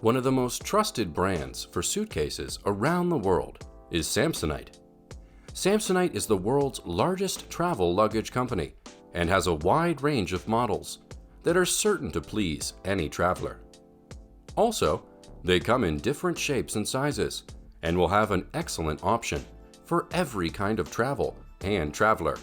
One of the most trusted brands for suitcases around the world is Samsonite. Samsonite is the world's largest travel luggage company and has a wide range of models that are certain to please any traveler. Also, they come in different shapes and sizes and will have an excellent option for every kind of travel and traveler.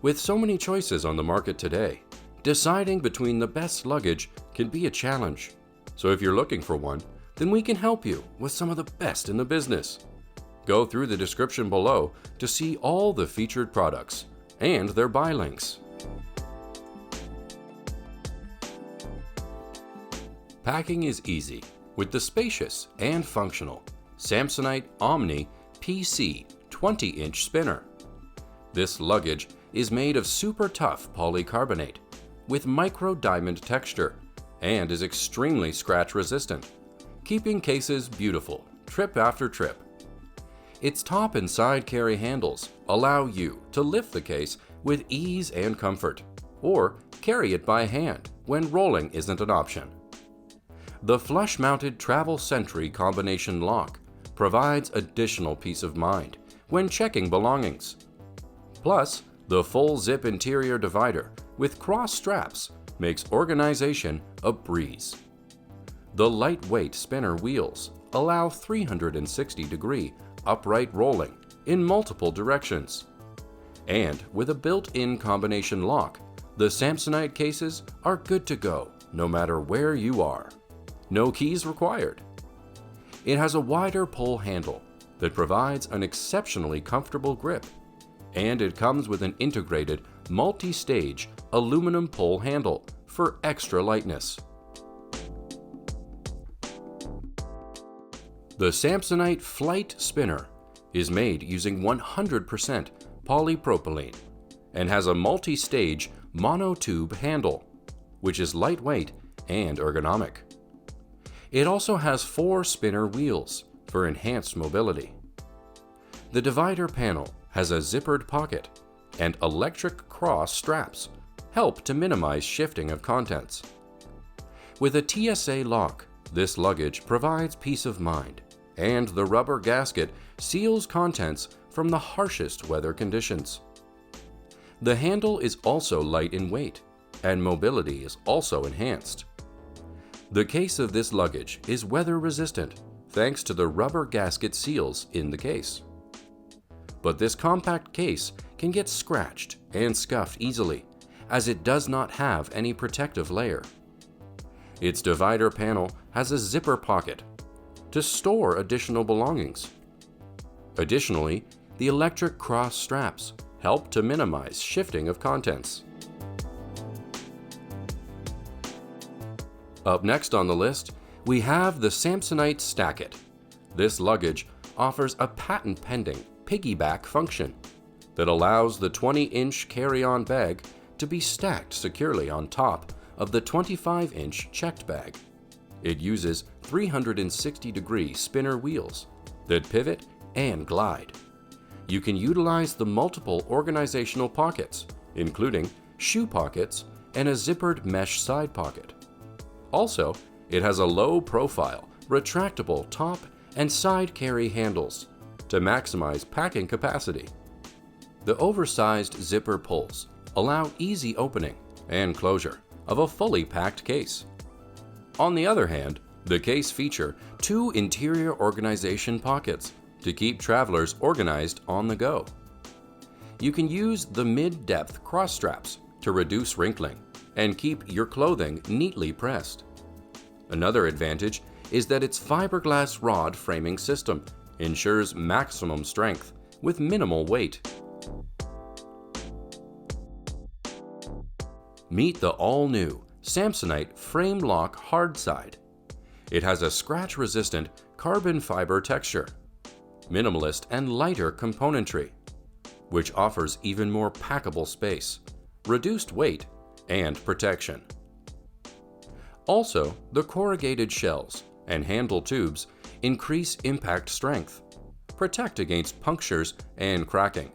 With so many choices on the market today, deciding between the best luggage can be a challenge. So if you're looking for one, then we can help you with some of the best in the business. Go through the description below to see all the featured products and their buy links. Packing is easy with the spacious and functional Samsonite Omni PC 20-inch spinner. This luggage is made of super tough polycarbonate with micro diamond texture and is extremely scratch resistant, keeping cases beautiful trip after trip. Its top and side carry handles allow you to lift the case with ease and comfort, or carry it by hand when rolling isn't an option. The flush-mounted Travel Sentry combination lock provides additional peace of mind when checking belongings. Plus, the full zip interior divider with cross straps makes organization a breeze. The lightweight spinner wheels allow 360-degree upright rolling in multiple directions. And with a built-in combination lock, the Samsonite cases are good to go no matter where you are. No keys required. It has a wider pull handle that provides an exceptionally comfortable grip, and it comes with an integrated multi-stage aluminum pull handle for extra lightness. The Samsonite Flite Spinner is made using 100% polypropylene and has a multi-stage monotube handle, which is lightweight and ergonomic. It also has 4 spinner wheels for enhanced mobility. The divider panel has a zippered pocket, and electric cross straps help to minimize shifting of contents. With a TSA lock, this luggage provides peace of mind, and the rubber gasket seals contents from the harshest weather conditions. The handle is also light in weight, and mobility is also enhanced. The case of this luggage is weather resistant thanks to the rubber gasket seals in the case. But this compact case can get scratched and scuffed easily, as it does not have any protective layer. Its divider panel has a zipper pocket to store additional belongings. Additionally, the electric cross straps help to minimize shifting of contents. Up next on the list, we have the Samsonite Stackit. This luggage offers a patent-pending piggyback function that allows the 20-inch carry-on bag to be stacked securely on top of the 25-inch checked bag. It uses 360-degree spinner wheels that pivot and glide. You can utilize the multiple organizational pockets, including shoe pockets and a zippered mesh side pocket. Also, it has a low-profile, retractable top and side carry handles to maximize packing capacity. The oversized zipper pulls allow easy opening and closure of a fully packed case. On the other hand, the case features 2 interior organization pockets to keep travelers organized on the go. You can use the mid-depth cross straps to reduce wrinkling and keep your clothing neatly pressed. Another advantage is that its fiberglass rod framing system ensures maximum strength with minimal weight. Meet the all-new Samsonite Framelock Hardside. It has a scratch-resistant carbon fiber texture, minimalist and lighter componentry, which offers even more packable space, reduced weight, and protection. Also, the corrugated shells and handle tubes increase impact strength, protect against punctures and cracking,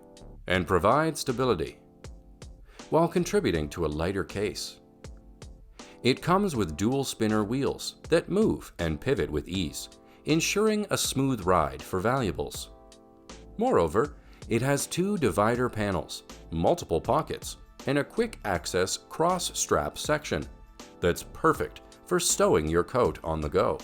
and provide stability, while contributing to a lighter case. It comes with dual spinner wheels that move and pivot with ease, ensuring a smooth ride for valuables. Moreover, it has 2 divider panels, multiple pockets, and a quick access cross strap section that's perfect for stowing your coat on the go.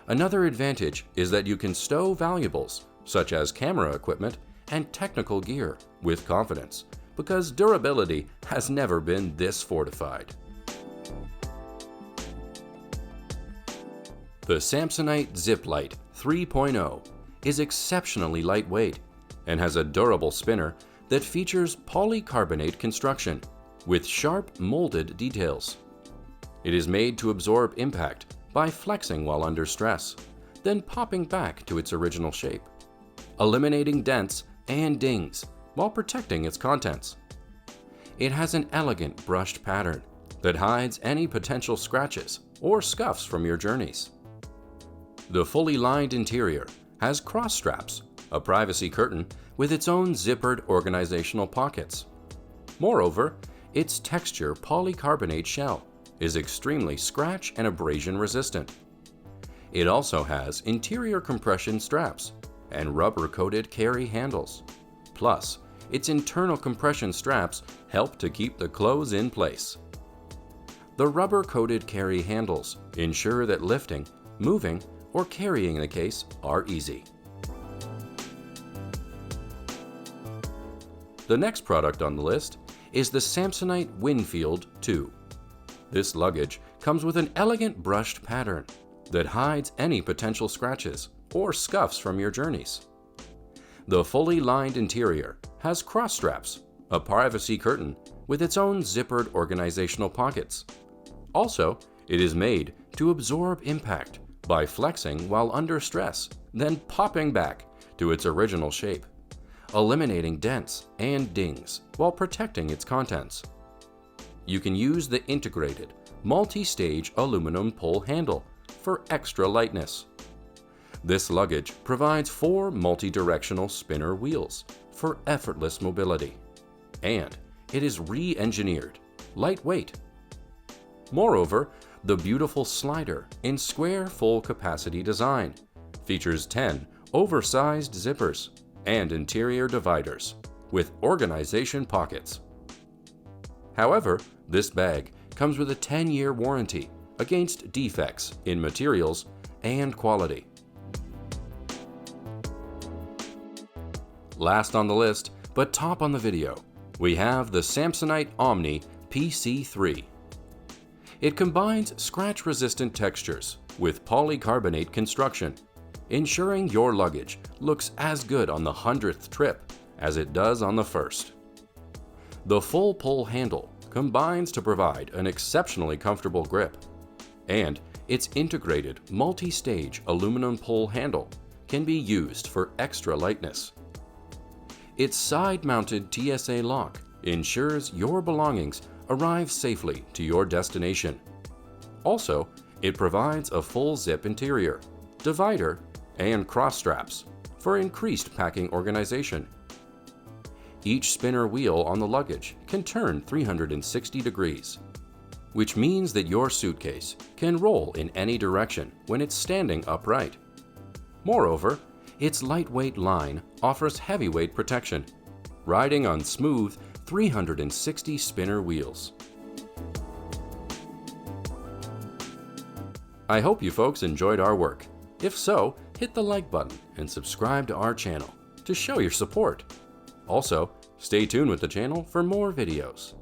Another advantage is that you can stow valuables such as camera equipment and technical gear with confidence, because durability has never been this fortified. The Samsonite Zip-Lite 3.0 is exceptionally lightweight and has a durable spinner that features polycarbonate construction with sharp molded details. It is made to absorb impact by flexing while under stress, then popping back to its original shape, eliminating dents and dings while protecting its contents. It has an elegant brushed pattern that hides any potential scratches or scuffs from your journeys. The fully lined interior has cross straps, a privacy curtain with its own zippered organizational pockets. Moreover, its texture polycarbonate shell is extremely scratch and abrasion resistant. It also has interior compression straps and rubber-coated carry handles. Plus, its internal compression straps help to keep the clothes in place. The rubber-coated carry handles ensure that lifting, moving, or carrying the case are easy. The next product on the list is the Samsonite Winfield 2. This luggage comes with an elegant brushed pattern that hides any potential scratches or scuffs from your journeys. The fully lined interior has cross straps, a privacy curtain with its own zippered organizational pockets. Also, it is made to absorb impact by flexing while under stress, then popping back to its original shape, eliminating dents and dings while protecting its contents. You can use the integrated, multi-stage aluminum pull handle for extra lightness. This luggage provides 4 multi-directional spinner wheels for effortless mobility, and it is re-engineered, lightweight. Moreover, the beautiful slider in square full capacity design features 10 oversized zippers and interior dividers with organization pockets. However, this bag comes with a 10-year warranty against defects in materials and quality. Last on the list, but top on the video, we have the Samsonite Omni PC 3. It combines scratch-resistant textures with polycarbonate construction, ensuring your luggage looks as good on the 100th trip as it does on the first. The full pull handle combines to provide an exceptionally comfortable grip, and its integrated multi-stage aluminum pull handle can be used for extra lightness. Its side-mounted TSA lock ensures your belongings arrive safely to your destination. Also, it provides a full zip interior, divider, and cross straps for increased packing organization. Each spinner wheel on the luggage can turn 360 degrees, which means that your suitcase can roll in any direction when it's standing upright. Moreover, its lightweight line offers heavyweight protection, riding on smooth 360 spinner wheels. I hope you folks enjoyed our work. If so, hit the like button and subscribe to our channel to show your support. Also, stay tuned with the channel for more videos.